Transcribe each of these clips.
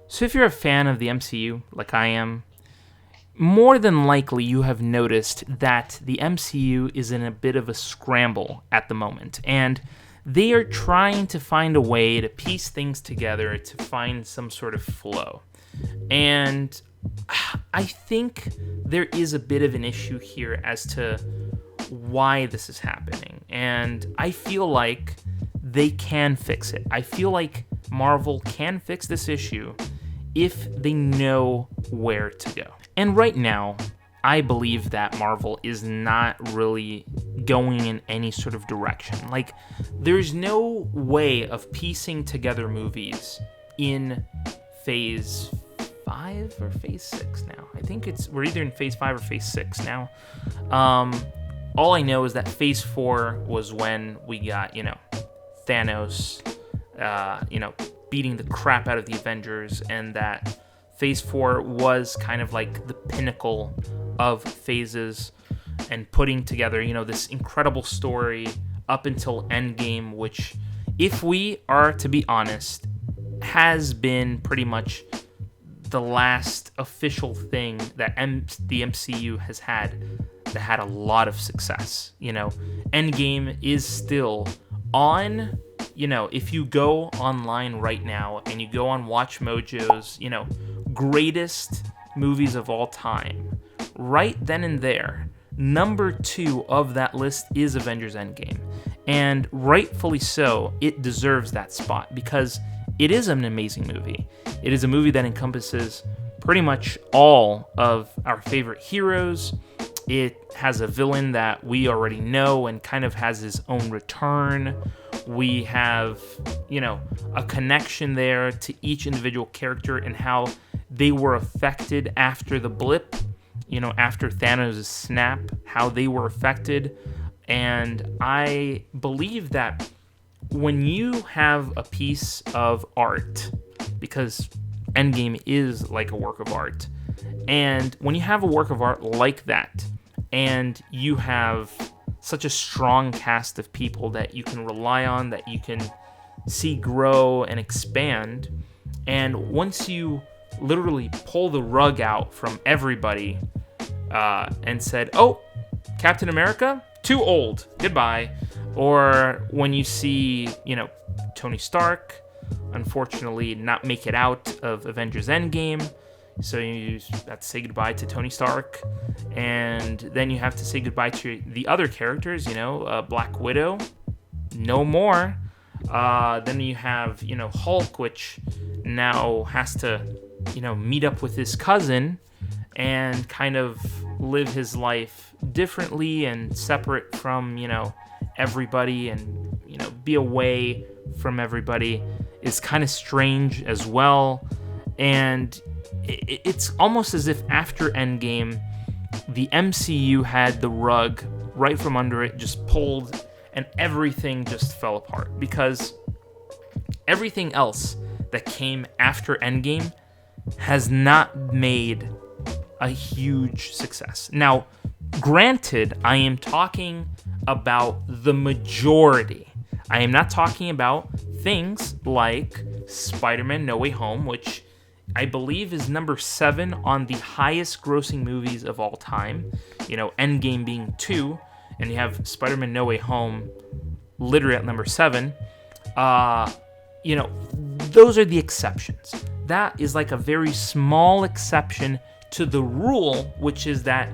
So if you're a fan of the MCU, like I am, more than likely you have noticed that the MCU is in a bit of a scramble at the moment, and they are trying to find a way to piece things together to find some sort of flow. And I think there is a bit of an issue here as to why this is happening. And I feel like they can fix it. I feel like Marvel can fix this issue if they know where to go. And right now, I believe that Marvel is not really going in any sort of direction. Like, there's no way of piecing together movies in phase 5 or phase 6 now. I think we're either in phase 5 or phase 6 now. All I know is that phase 4 was when we got, Thanos, beating the crap out of the Avengers, and that phase 4 was kind of like the pinnacle of phases and putting together, this incredible story up until Endgame, which, if we are to be honest, has been pretty much the last official thing that the MCU has had that had a lot of success. Endgame is still on. If you go online right now and you go on Watch Mojo's, greatest movies of all time, right then and there, number 2 of that list is Avengers Endgame. And rightfully so, it deserves that spot because it is an amazing movie. It is a movie that encompasses pretty much all of our favorite heroes. It has a villain that we already know and kind of has his own return. We have, a connection there to each individual character and how they were affected after the blip, after Thanos' snap, how they were affected. And I believe that when you have a piece of art, because Endgame is like a work of art, and when you have a work of art like that, and you have such a strong cast of people that you can rely on, that you can see grow and expand, and once you literally pull the rug out from everybody and said, oh, Captain America, too old, goodbye. Or when you see, Tony Stark, unfortunately, not make it out of Avengers Endgame, so you have to say goodbye to Tony Stark, and then you have to say goodbye to the other characters, Black Widow, no more. Then you have, Hulk, which now has to, meet up with his cousin and kind of live his life differently and separate from, everybody, and, be away from everybody is kind of strange as well. And it's almost as if after Endgame, the MCU had the rug right from under it just pulled, and everything just fell apart, because everything else that came after Endgame has not made a huge success. Now, granted, I am talking about the majority. I am not talking about things like Spider-Man No Way Home, which I believe is number 7 on the highest grossing movies of all time. Endgame being 2, and you have Spider-Man No Way Home literally at number 7. Those are the exceptions. That is like a very small exception to the rule, which is that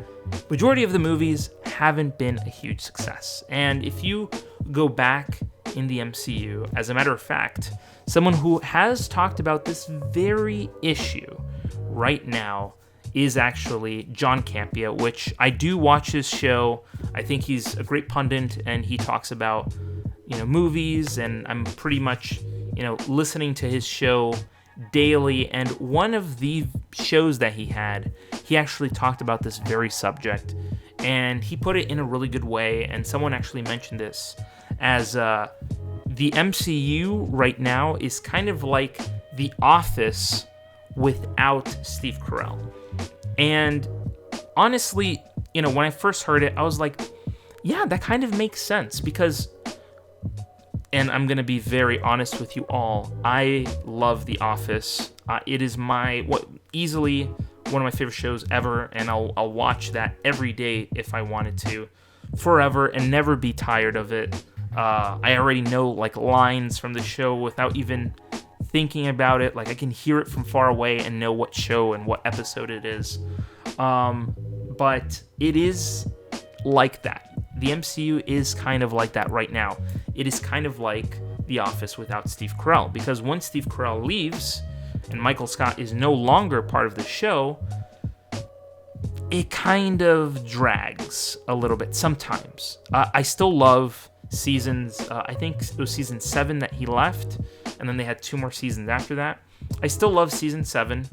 majority of the movies haven't been a huge success. And if you go back in the MCU, as a matter of fact, someone who has talked about this very issue right now is actually John Campea, which I do watch his show. I think he's a great pundit, and he talks about, movies, and I'm pretty much, listening to his show daily. And one of the shows that he had, he actually talked about this very subject, and he put it in a really good way. And someone actually mentioned this as the MCU right now is kind of like The Office without Steve Carell. And honestly, when I first heard it, I was like, yeah, that kind of makes sense, because and I'm going to be very honest with you all, I love The Office. It is easily one of my favorite shows ever, and I'll watch that every day if I wanted to, forever, and never be tired of it. I already know like lines from the show without even thinking about it. Like I can hear it from far away and know what show and what episode it is. But it is like that. The MCU is kind of like that right now. It is kind of like The Office without Steve Carell, because once Steve Carell leaves and Michael Scott is no longer part of the show, it kind of drags a little bit sometimes. I still love seasons, I think it was season 7 that he left, and then they had 2 more seasons after that. I still love season 7,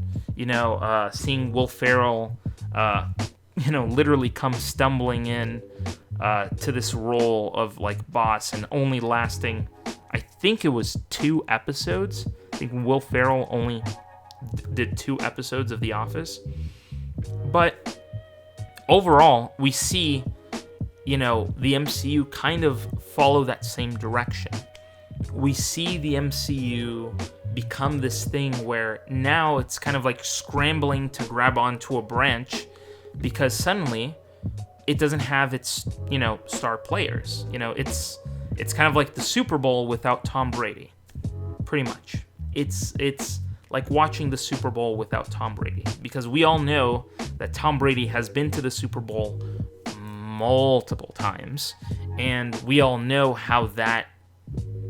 seeing Will Ferrell, literally come stumbling in to this role of like boss, and only lasting, I think it was 2 episodes. I think Will Ferrell only did 2 episodes of The Office. But overall, we see, the MCU kind of follow that same direction. We see the MCU become this thing where now it's kind of like scrambling to grab onto a branch, because suddenly it doesn't have its, star players. It's kind of like the Super Bowl without Tom Brady, pretty much. It's like watching the Super Bowl without Tom Brady, because we all know that Tom Brady has been to the Super Bowl multiple times, and we all know how that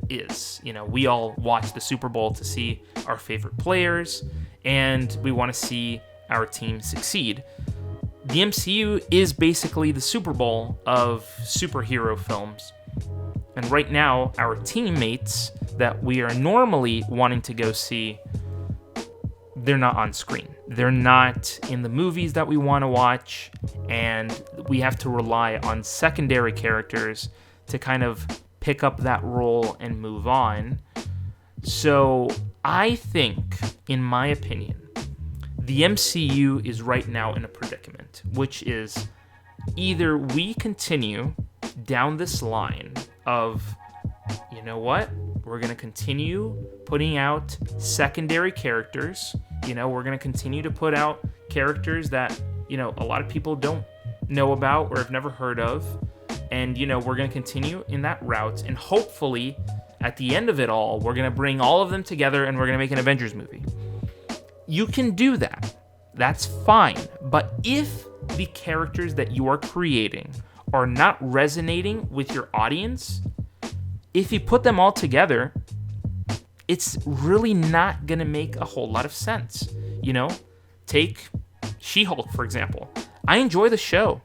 is. We all watch the Super Bowl to see our favorite players, and we want to see our team succeed. The MCU is basically the Super Bowl of superhero films. And right now, our teammates that we are normally wanting to go see, they're not on screen. They're not in the movies that we want to watch, and we have to rely on secondary characters to kind of pick up that role and move on. So I think, in my opinion, the MCU is right now in a predicament, which is either we continue down this line of, you know what, we're going to continue putting out secondary characters. We're going to continue to put out characters that, a lot of people don't know about or have never heard of. And, we're going to continue in that route. And hopefully, at the end of it all, we're going to bring all of them together and we're going to make an Avengers movie. You can do that. That's fine. But if the characters that you are creating are not resonating with your audience, if you put them all together, it's really not going to make a whole lot of sense. Take She-Hulk, for example. I enjoy the show.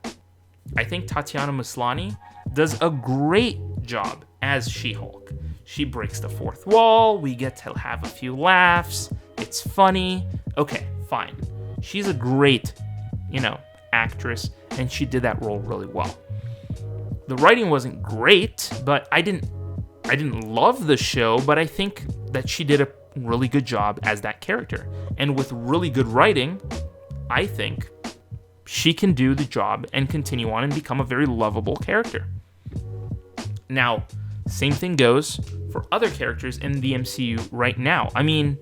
I think Tatiana Maslany does a great job as She-Hulk. She breaks the fourth wall. We get to have a few laughs. It's funny. Okay, fine. She's a great, actress, and she did that role really well. The writing wasn't great, but I didn't love the show, but I think that she did a really good job as that character. And with really good writing, I think she can do the job and continue on and become a very lovable character. Now, same thing goes for other characters in the MCU right now. I mean,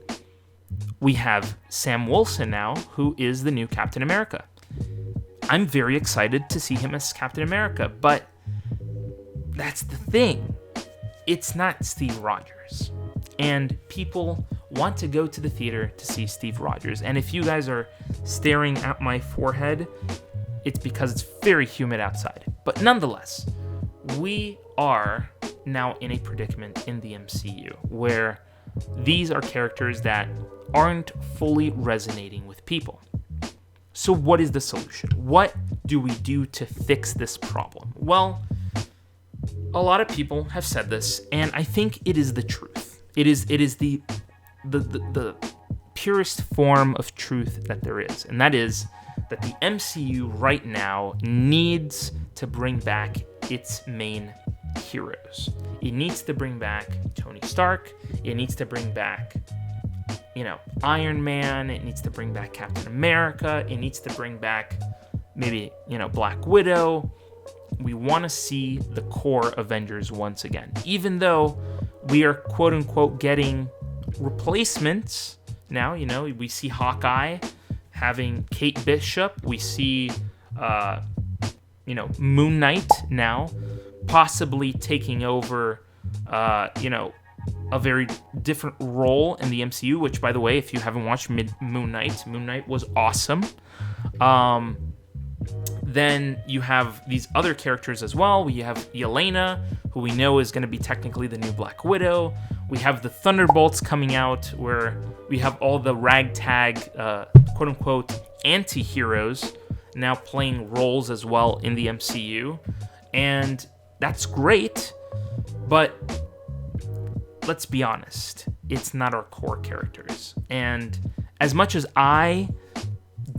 we have Sam Wilson now, who is the new Captain America. I'm very excited to see him as Captain America, but that's the thing. It's not Steve Rogers. And people want to go to the theater to see Steve Rogers. And if you guys are staring at my forehead, it's because it's very humid outside. But nonetheless, we are now in a predicament in the MCU where these are characters that aren't fully resonating with people. So what is the solution? What do we do to fix this problem? Well, a lot of people have said this, and I think it is the truth. It is the purest form of truth that there is, and that is that the MCU right now needs to bring back its main heroes. It needs to bring back Tony Stark. It needs to bring back, Iron Man. It needs to bring back Captain America. It needs to bring back maybe, Black Widow. We want to see the core Avengers once again, even though We are quote unquote getting replacements now. We see Hawkeye having Kate Bishop. We see, Moon Knight now possibly taking over, a very different role in the MCU, which, by the way, if you haven't watched Moon Knight was awesome. Then you have these other characters as well. We have Yelena, who we know is going to be technically the new Black Widow. We have the Thunderbolts coming out, where we have all the ragtag, quote-unquote, anti-heroes now playing roles as well in the MCU. And that's great, but let's be honest, it's not our core characters. And as much as I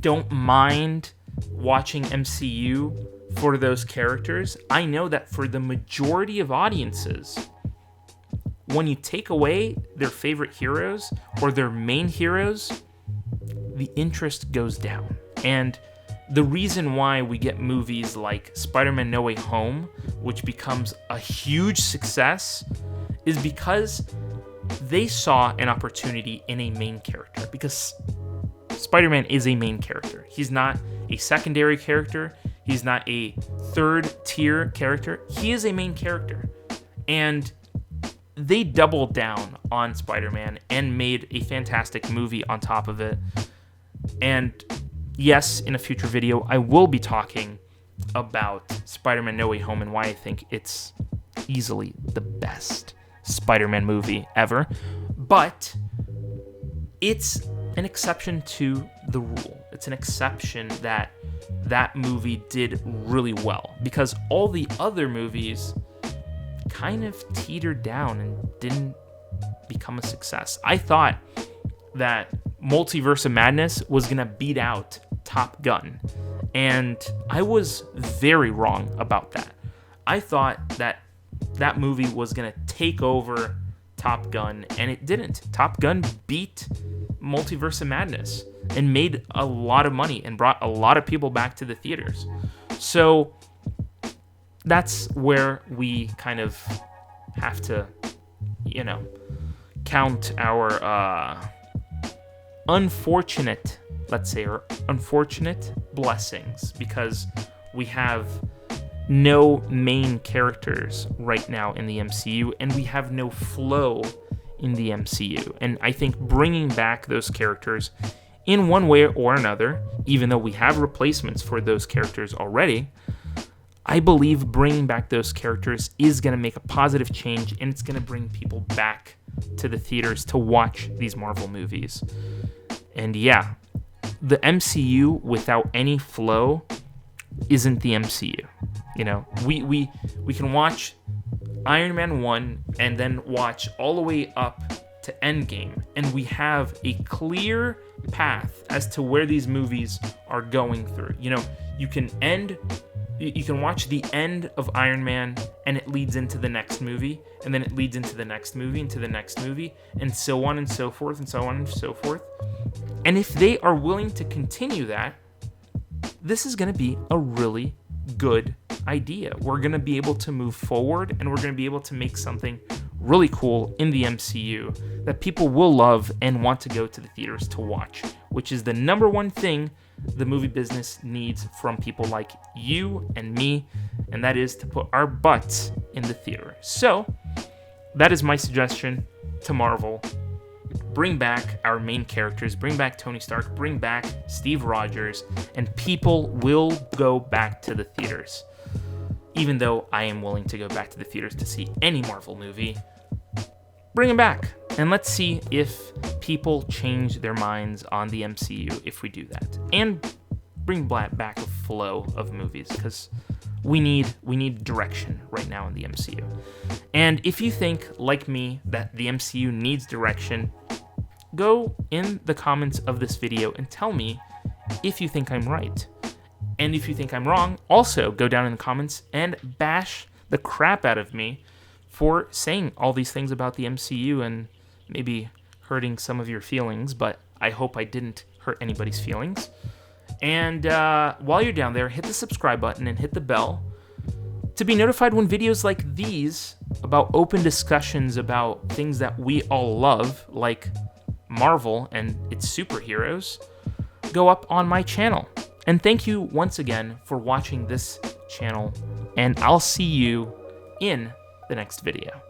don't mind watching MCU for those characters, I know that for the majority of audiences, when you take away their favorite heroes or their main heroes, the interest goes down. And the reason why we get movies like Spider-Man No Way Home, which becomes a huge success, is because they saw an opportunity in a main character. Because Spider-Man is a main character. He's not a secondary character. He's not a third-tier character. He is a main character. And they doubled down on Spider-Man and made a fantastic movie on top of it. And yes, in a future video, I will be talking about Spider-Man No Way Home and why I think it's easily the best Spider-Man movie ever. But it's an exception to the rule. It's an exception that movie did really well, because all the other movies kind of teetered down and didn't become a success. I thought that Multiverse of Madness was going to beat out Top Gun, and I was very wrong about that. I thought that movie was going to take over Top Gun, and it didn't. Top Gun beat Multiverse of Madness and made a lot of money and brought a lot of people back to the theaters. So that's where we kind of have to, count our unfortunate blessings, because we have no main characters right now in the MCU, and we have no flow in the MCU. And I think bringing back those characters in one way or another, even though we have replacements for those characters already, I believe bringing back those characters is going to make a positive change, and it's going to bring people back to the theaters to watch these Marvel movies. And yeah, the MCU without any flow isn't the MCU. We can watch Iron Man 1 and then watch all the way up to Endgame, and we have a clear path as to where these movies are going through. You can watch the end of Iron Man, and it leads into the next movie, and then it leads into the next movie, into the next movie, and so on and so forth, and so on and so forth. And if they are willing to continue that, this is going to be a really good idea. We're going to be able to move forward, and we're going to be able to make something really cool in the MCU that people will love and want to go to the theaters to watch, which is the number one thing the movie business needs from people like you and me, and that is to put our butts in the theater. So that is my suggestion to Marvel. Bring back our main characters, bring back Tony Stark, bring back Steve Rogers, and people will go back to the theaters. Even though I am willing to go back to the theaters to see any Marvel movie, bring them back. And let's see if people change their minds on the MCU if we do that. And bring back a flow of movies, because we need direction right now in the MCU. And if you think, like me, that the MCU needs direction, go in the comments of this video and tell me if you think I'm right. And if you think I'm wrong, also go down in the comments and bash the crap out of me for saying all these things about the MCU and maybe hurting some of your feelings, but I hope I didn't hurt anybody's feelings. And while you're down there, hit the subscribe button and hit the bell to be notified when videos like these about open discussions about things that we all love, like Marvel and its superheroes, go up on my channel. And thank you once again for watching this channel, and I'll see you in the next video.